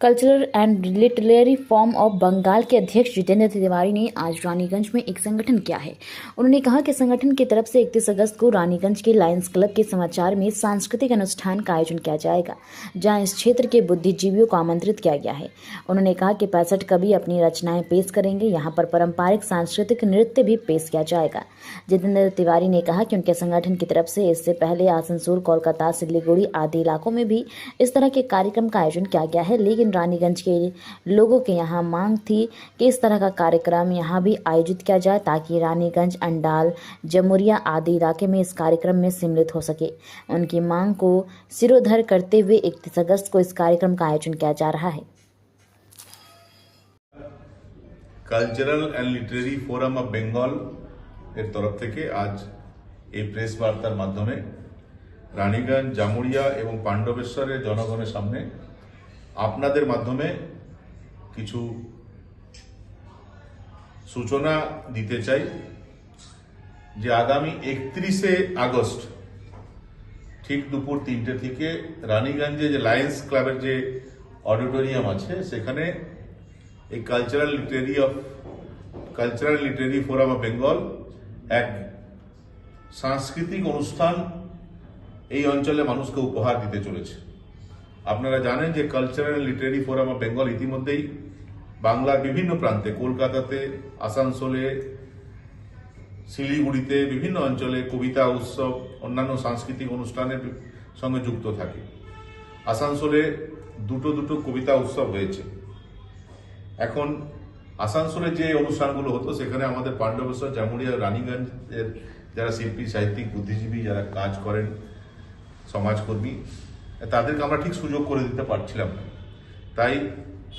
Cultural and literary form of Bengal के अध्यक्ष जितेंद्र तिवारी ने आज रानीगंज में एक संगठन किया है। उन्होंने कहा कि संगठन की तरफ से 31 अगस्त को रानीगंज के लायंस क्लब के समाचार में सांस्कृतिक अनुष्ठान का आयोजन किया जाएगा, जहां इस क्षेत्र के बुद्धिजीवियों को आमंत्रित किया गया है। उन्होंने कहा कि 65 कवि अपनी रचनाएं पेश करेंगे। यहाँ पर पारंपरिक सांस्कृतिक नृत्य भी पेश किया जाएगा। जितेंद्र तिवारी ने कहा कि उनके संगठन की तरफ से इससे पहले आसनसोल, कोलकाता, सिल्लीगुड़ी आदि इलाकों में भी इस तरह के कार्यक्रम का आयोजन किया गया है, लेकिन रानीगंज के लोगों के यहाँ मांग थी कि इस तरह का कार्यक्रम यहाँ भी आयोजित किया जाए ताकि रानीगंज, अंडाल, जमुरिया आदि इलाके में इस कार्यक्रम में सम्मिलित हो सके। उनकी मांग को सिरोधर करते हुए 31 अगस्त को इस कार्यक्रम का आयोजन किया जा रहा है। Cultural and literary forum of Bengal এর তরফ থেকে আজ এই প্রেস বার্তার মাধ্যমে রানীগঞ্জ, জামুরিয়া এবং পাণ্ডবেশ্বরের জনগণের সামনে আপনাদের মাধ্যমে কিছু সূচনা দিতে চাই যে আগামী 31শে আগস্ট ঠিক দুপুর 3টে থেকে রানীগঞ্জে যে লায়ন্স ক্লাবের যে অডিটোরিয়াম আছে সেখানে এই cultural literary forum of Bengal এক সাংস্কৃতিক অনুষ্ঠান এই অঞ্চলে মানুষকে উপহার দিতে চলেছে। আপনারা জানেন যে cultural literary forum of Bengal ইতিমধ্যেই বাংলার বিভিন্ন প্রান্তে, কলকাতাতে, আসানসোলে, শিলিগুড়িতে, বিভিন্ন অঞ্চলে কবিতা উৎসব, অন্যান্য সাংস্কৃতিক অনুষ্ঠানের সঙ্গে যুক্ত থাকে। আসানসোলে দুটো কবিতা উৎসব হয়েছে। এখন আসানসোলে যে অনুষ্ঠানগুলো হতো সেখানে আমাদের পাণ্ডবেশ্বর, জামুরিয়া, রানীগঞ্জের যারা শিল্পী, সাহিত্যিক, বুদ্ধিজীবী যারা কাজ করেন, সমাজকর্মী, তাদেরকে আমরা ঠিক সুযোগ করে দিতে পারছিলাম না। তাই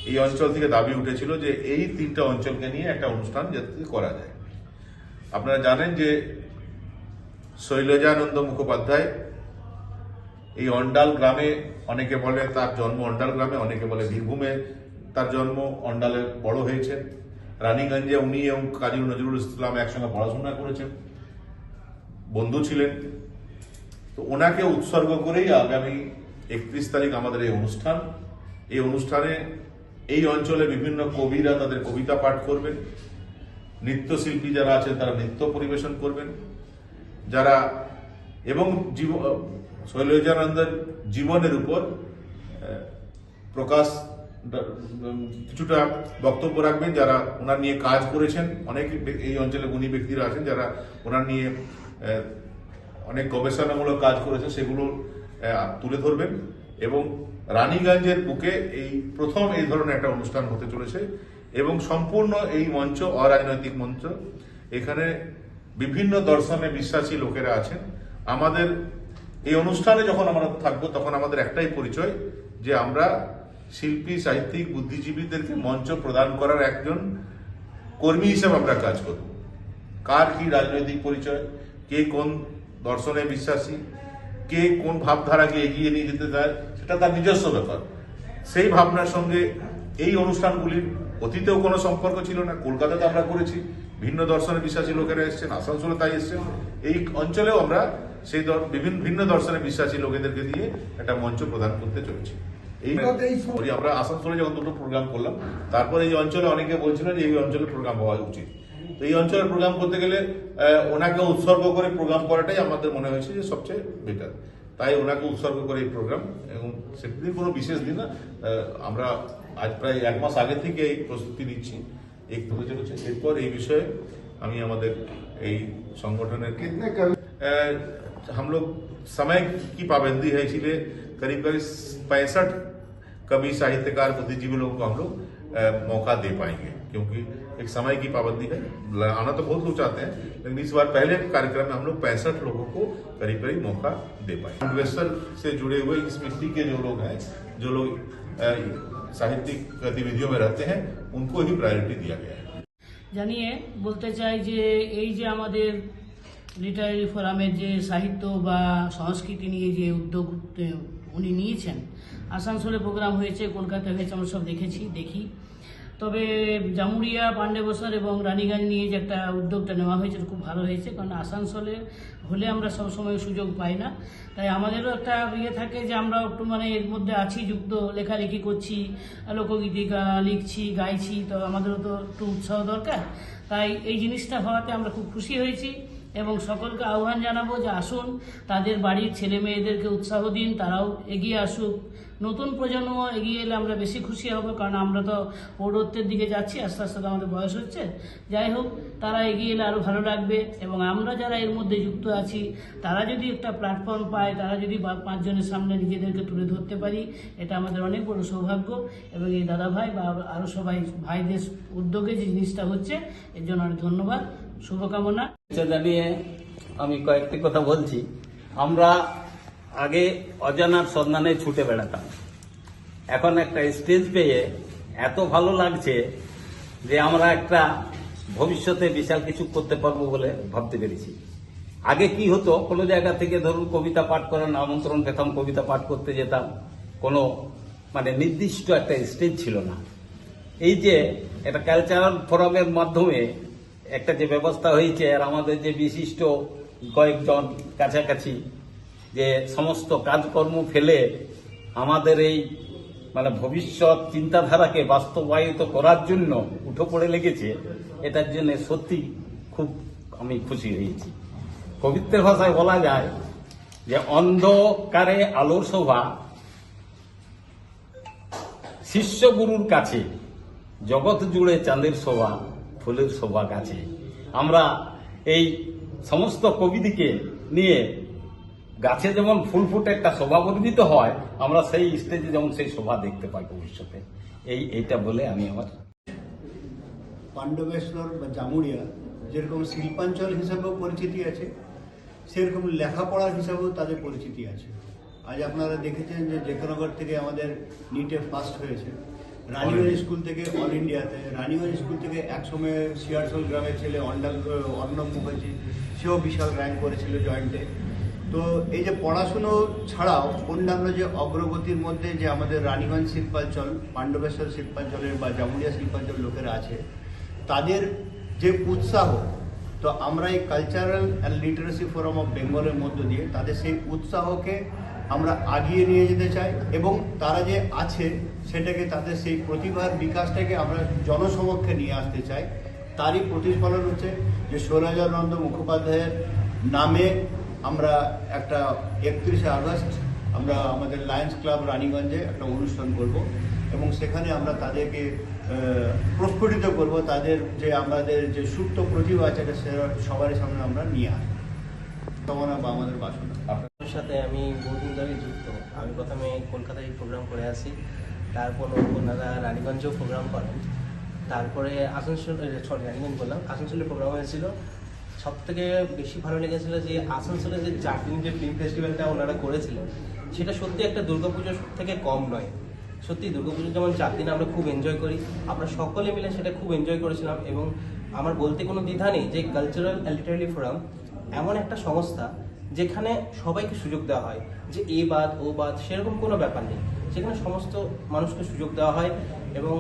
এই অঞ্চল থেকে দাবি উঠেছিল যে এই 3টা অঞ্চলকে নিয়ে একটা অনুষ্ঠান যাতে করা যায়। আপনারা জানেন যে শৈলজানন্দ মুখোপাধ্যায় এই অন্ডাল গ্রামে, অনেকে বলে তার জন্ম অন্ডাল গ্রামে, অনেকে বলে বীরভূমে তার জন্ম, অন্ডালে বড় হয়েছেন। রানীগঞ্জে উনি এবং কাজী নজরুল ইসলাম একসঙ্গে পড়াশোনা করেছেন, বন্ধু ছিলেন। তো ওনাকে উৎসর্গ করেই আগামী 31 তারিখ আমাদের এই অনুষ্ঠান। এই অনুষ্ঠানে এই অঞ্চলে বিভিন্ন কবিরা তাদের কবিতা পাঠ করবেন, নৃত্যশিল্পী যারা আছেন তারা নৃত্য পরিবেশন করবেন, যারা এবং শৈলজানন্দের জীবনের উপর প্রকাশ কিছুটা বক্তব্য রাখবেন, যারা ওনার নিয়ে কাজ করেছেন। অনেক এই অঞ্চলে গুণী ব্যক্তিরা আছেন যারা ওনার নিয়ে অনেক গবেষণামূলক কাজ করেছেন, সেগুলো তুলে ধরবেন। এবং রানীগঞ্জের বুকে এই প্রথম এই ধরনের একটা অনুষ্ঠান হতে চলেছে এবং সম্পূর্ণ এই মঞ্চ অরাজনৈতিক মঞ্চ। এখানে বিভিন্ন দর্শনে বিশ্বাসী লোকেরা আছেন। আমাদের এই অনুষ্ঠানে যখন আমরা থাকবো তখন আমাদের একটাই পরিচয় যে আমরা শিল্পী, সাহিত্যিক, বুদ্ধিজীবীদেরকে মঞ্চ প্রদান করার একজন কর্মী হিসেবে আমরা কাজ করব। কার কি রাজনৈতিক পরিচয়, কে কোন দর্শনে বিশ্বাসী, কে কোন ভাবধারাকে এগিয়ে নিয়ে যেতে চায়, সেটা তার নিজস্ব ব্যাপার। সেই ভাবনার সঙ্গে এই অনুষ্ঠানগুলির অতীতেও কোনো সম্পর্ক ছিল না। কলকাতাতে আমরা করেছি, ভিন্ন দর্শনে বিশ্বাসী লোকেরা এসছেন, আসানসোলে তাই এসছেন। এই অঞ্চলেও আমরা সেই ভিন্ন দর্শনে বিশ্বাসী লোকেদেরকে দিয়ে একটা মঞ্চ প্রদান করতে চলেছি। আমরা আসানসোলে যখন দুটো প্রোগ্রাম করলাম, তারপরে এই অঞ্চলে অনেকে বলছিলেন যে এই অঞ্চলে প্রোগ্রাম হওয়া উচিত। তো এই অঞ্চলের প্রোগ্রাম করতে গেলে ওনাকে উৎসর্গ করে প্রোগ্রাম করাটাই আমাদের মনে হয়েছে যে সবচেয়ে বেটার। তাই ওনাকে উৎসর্গ করে এই প্রোগ্রাম, এবং সেদিন কোনো বিশেষ দিন না, আমরা আজ প্রায় 1 মাস আগে থেকে এই প্রস্তুতি নিচ্ছি, এই হতে চলেছে। এরপর এই বিষয়ে আমি আমাদের এই সংগঠনের हम लोग समय की पाबंदी है, इसलिए करीब 65 कवि, साहित्यकार, बुद्धिजीवी लोगों को हम लोग मौका दे पाएंगे, क्योंकि एक समय की पाबंदी है। आना तो बहुत लोग चाहते हैं, लेकिन इस बार पहले कार्यक्रम में हम लोग 65 लोगों को करीब मौका दे पाएंगे। इन्वेस्टर से जुड़े हुए इस मिट्टी के जो लोग हैं, जो लोग साहित्यिक गतिविधियों में रहते हैं, उनको ही प्रायोरिटी दिया गया है। জানিয়ে বলতে চাই যে এই যে আমাদের লিটারেরি ফোরামের যে সাহিত্য বা সংস্কৃতি নিয়ে যে উদ্যোগ উনি নিয়েছেন, আসানসোলে প্রোগ্রাম হয়েছে, কলকাতায় হয়েছে, আমরা সব দেখি। তবে জামুরিয়া, পাণ্ডেবসার এবং রানীগঞ্জ নিয়ে যে একটা উদ্যোগটা নেওয়া হয়েছে খুব ভালো হয়েছে, কারণ আসানসোলে হলে আমরা সবসময় সুযোগ পাই না। তাই আমাদেরও একটা ইয়ে থাকে যে আমরাও একটু মানে এর মধ্যে আছি যুক্ত, লেখালেখি করছি, লোকগীতি লিখছি, গাইছি, তো আমাদেরও তো একটু উৎসাহ দরকার। তাই এই জিনিসটা হওয়াতে আমরা খুব খুশি হয়েছি এবং সকলকে আহ্বান জানাবো যে আসুন, তাদের বাড়ির ছেলে মেয়েদেরকে উৎসাহ দিন, তারাও এগিয়ে আসুক। নতুন প্রজন্ম এগিয়ে এলে আমরা বেশি খুশি হব, কারণ আমরা তো পৌরত্বের দিকে যাচ্ছি, আস্তে আস্তে তো আমাদের বয়স হচ্ছে। যাই হোক, তারা এগিয়ে এলে আরও ভালো লাগবে এবং আমরা যারা এর মধ্যে যুক্ত আছি তারা যদি একটা প্ল্যাটফর্ম পায়, তারা যদি 5 জনের সামনে নিজেদেরকে তুলে ধরতে পারি, এটা আমাদের অনেক বড় সৌভাগ্য। এবং এই দাদা ভাই বা আরও সবাই ভাইদের উদ্যোগে যে জিনিসটা হচ্ছে, এর জন্য অনেক ধন্যবাদ, শুভকামনা জানিয়ে আমি কয়েকটি কথা বলছি। আমরা আগে অজানার সন্ধানে ছুটে বেড়াতাম, এখন একটা স্টেজ পেয়ে এত ভালো লাগছে যে আমরা একটা ভবিষ্যতে বিশাল কিছু করতে পারবো বলে ভাবতে পেরেছি। আগে কি হতো, কোনো জায়গা থেকে ধরুন কবিতা পাঠ করার আমন্ত্রণ পেতাম, কবিতা পাঠ করতে যেতাম, কোনো মানে নির্দিষ্ট একটা স্টেজ ছিল না। এই যে একটা কালচারাল ফোরামের মাধ্যমে একটা যে ব্যবস্থা হয়েছে, আর আমাদের যে বিশিষ্ট কয়েকজন কাছাকাছি যে সমস্ত কাজকর্ম ফেলে আমাদের এই মানে ভবিষ্যৎ চিন্তাধারাকে বাস্তবায়িত করার জন্য উঠে পড়ে লেগেছে, এটার জন্য সত্যি খুব আমি খুশি হয়েছি। কবিত্বের ভাষায় বলা যায় যে অন্ধকারে আলোর শোভা, শিষ্য গুরুর কাছে জগৎ জুড়ে চাঁদের শোভা, ফুলের শোভা গাছে। আমরা এই সমস্ত কবিদিকে নিয়ে গাছে যেমন ফুল ফুটে একটা শোভা বর্ধিত হয়, আমরা সেই স্টেজে যেমন সেই শোভা দেখতে পাই ভবিষ্যতে। এইটা বলে আমি আমার পাণ্ডবেশ্বর বা জামুরিয়া যেরকম শিল্পাঞ্চল হিসাবেও পরিচিতি আছে, সেরকম লেখাপড়ার হিসাবেও তাদের পরিচিতি আছে। আজ আপনারা দেখেছেন যে জেকনগর থেকে আমাদের নিটে ফার্স্ট হয়েছে, রানীগঞ্জ স্কুল থেকে অল ইন্ডিয়াতে, রানীগঞ্জ স্কুল থেকে একসময় শিয়ারসোল গ্রামের ছেলে অর্ণব মুখার্জি, সেও বিশাল র্যাঙ্ক করেছিল জয়েন্টে। তো এই যে পড়াশুনো ছাড়াও অন্যান্য যে অগ্রগতির মধ্যে যে আমাদের রানীগঞ্জ শিল্পাঞ্চল, পাণ্ডবেশ্বর শিল্পাঞ্চলের বা জামুরিয়া শিল্পাঞ্চল লোকেরা আছে, তাদের যে উৎসাহ, তো আমরা এই cultural and literacy forum of বেঙ্গলের মধ্য দিয়ে তাদের সেই উৎসাহকে আমরা আগিয়ে নিয়ে যেতে চাই এবং তারা যে আছে সেটাকে, তাদের সেই প্রতিভার বিকাশটাকে আমরা জনসমক্ষে নিয়ে আসতে চাই। তারই প্রতিফলন হচ্ছে যে শৈলজানন্দ মুখোপাধ্যায়ের নামে আমরা একটা 31শে আগস্ট আমরা আমাদের লায়ন্স ক্লাব রানীগঞ্জে একটা অনুষ্ঠান করব এবং সেখানে আমরা তাদেরকে প্রস্ফুটিত করব, তাদের যে আমাদের যে সুপ্ত প্রতিভা আছে সেটা সবার সামনে আমরা নিয়ে আসবো। কামনা বা আমাদের বাসনা। আপনার সাথে আমি বহুদিন ধরে যুক্ত। আমি প্রথমে কলকাতায় প্রোগ্রাম করে আসি, তারপর ওনারা রানীগঞ্জেও প্রোগ্রাম করেন, তারপরে আসানসোল রানীগঞ্জ বললাম, আসানসোলে প্রোগ্রাম হয়েছিল। সব থেকে বেশি ভালো লেগেছিল যে আসানসোলে যে জার্নিং যে ফিল্ম ফেস্টিভ্যালটা ওনারা করেছিলেন, সেটা সত্যি একটা দুর্গাপুজোর থেকে কম নয়। সত্যি দুর্গাপুজো যেমন 4 দিন আমরা খুব এনজয় করি, আমরা সকলে মিলে সেটা খুব এনজয় করেছিলাম। এবং আমার বলতে কোনো দ্বিধা নেই যে কালচারাল অ্যান্ড লিটারেরি ফোরাম এমন একটা সংস্থা যেখানে সবাইকে সুযোগ দেওয়া হয়, যে এ বাদ ও বাদ সেরকম কোনো ব্যাপার নেই, সেখানে সমস্ত মানুষকে সুযোগ দেওয়া হয়। এবং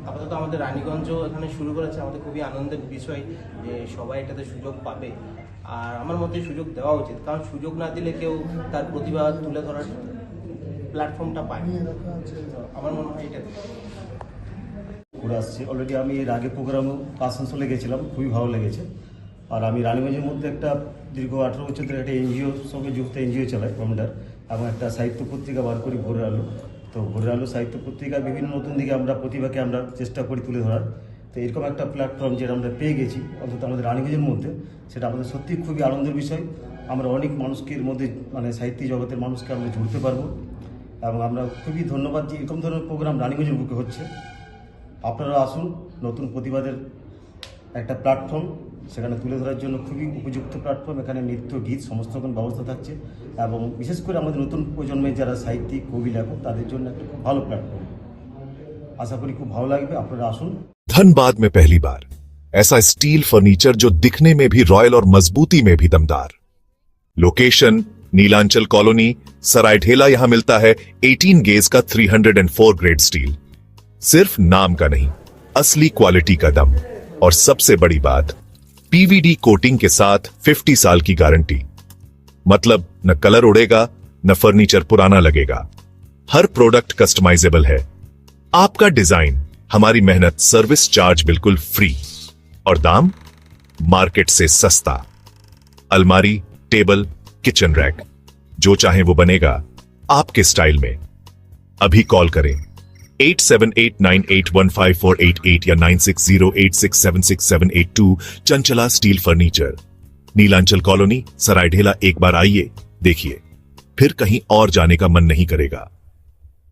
আপাতত আমাদের রানীগঞ্জও এখানে শুরু করেছে, আমাদের খুবই আনন্দের বিষয় যে সবাই এটাতে সুযোগ পাবে। আর আমার মতে সুযোগ দেওয়া উচিত, কারণ সুযোগ না দিলে কেউ তার প্রতিভা তুলে ধরার প্ল্যাটফর্মটা পায়। আমার মনে হয় এটা ঘুরে আসছি অলরেডি। আমি এর আগে প্রোগ্রামও আসানসোলে গেছিলাম, খুবই ভালো লেগেছে। আর আমি রানীগঞ্জের মধ্যে একটা দীর্ঘ 18 বছর ধরে একটা এনজিওর সঙ্গে যুক্ত, এনজিও চালাই ফাউন্ডার, এবং একটা সাহিত্য পত্রিকা বার করি ভোরের আলো। তো ভোরের আলো সাহিত্য পত্রিকা বিভিন্ন নতুন দিকে আমরা প্রতিভাকে আমরা চেষ্টা করি তুলে ধরার। তো এরকম একটা প্ল্যাটফর্ম যেটা আমরা পেয়ে গেছি অন্তত আমাদের রানীগঞ্জের মধ্যে, সেটা আমাদের সত্যি খুবই আনন্দের বিষয়। আমরা অনেক মানুষকে এর মধ্যে মানে সাহিত্য জগতের মানুষকে আমরা জুড়তে পারবো এবং আমরা খুবই ধন্যবাদ যে এরকম ধরনের প্রোগ্রাম রানীগঞ্জের বুকে হচ্ছে। আপনারা আসুন, নতুন প্রতিবাদের একটা প্ল্যাটফর্ম, সেখানে তুলে ধরার জন্য খুবই উপযুক্ত প্ল্যাটফর্ম। এখানে নৃত্য, গীত সমস্ত রকম ব্যবস্থা থাকছে এবং বিশেষ করে আমাদের নতুন প্রজন্মের যারা সাহিত্যিক, কবি, লেখক তাদের জন্য একটা খুব ভালো প্ল্যাটফর্ম। আশা করি খুব ভালো লাগবে, আপনারা আসুন। धनबाद में पहली बार ऐसा स्टील फर्नीचर जो दिखने में भी रॉयल और मजबूती में भी दमदार। Location Nilanchal colony, Saraidhela. यहां मिलता है 18 गेज का 304 ग्रेड स्टील। सिर्फ नाम का नहीं, असली क्वालिटी का दम। और सबसे बड़ी बात, पीवीडी कोटिंग के साथ 50 साल की गारंटी। मतलब न कलर उड़ेगा, न फर्नीचर पुराना लगेगा। हर प्रोडक्ट कस्टमाइजेबल है। आपका डिजाइन, हमारी मेहनत, सर्विस चार्ज बिल्कुल फ्री। और दाम मार्केट से सस्ता। अलमारी, टेबल, किचन रैक, जो चाहे वो बनेगा आपके स्टाइल में। अभी कॉल करें 8789815488 या 9608676782। Chanchala steel furniture, Nilanchal colony, Saraidhela. एक बार आइए, देखिए, फिर कहीं और जाने का मन नहीं करेगा।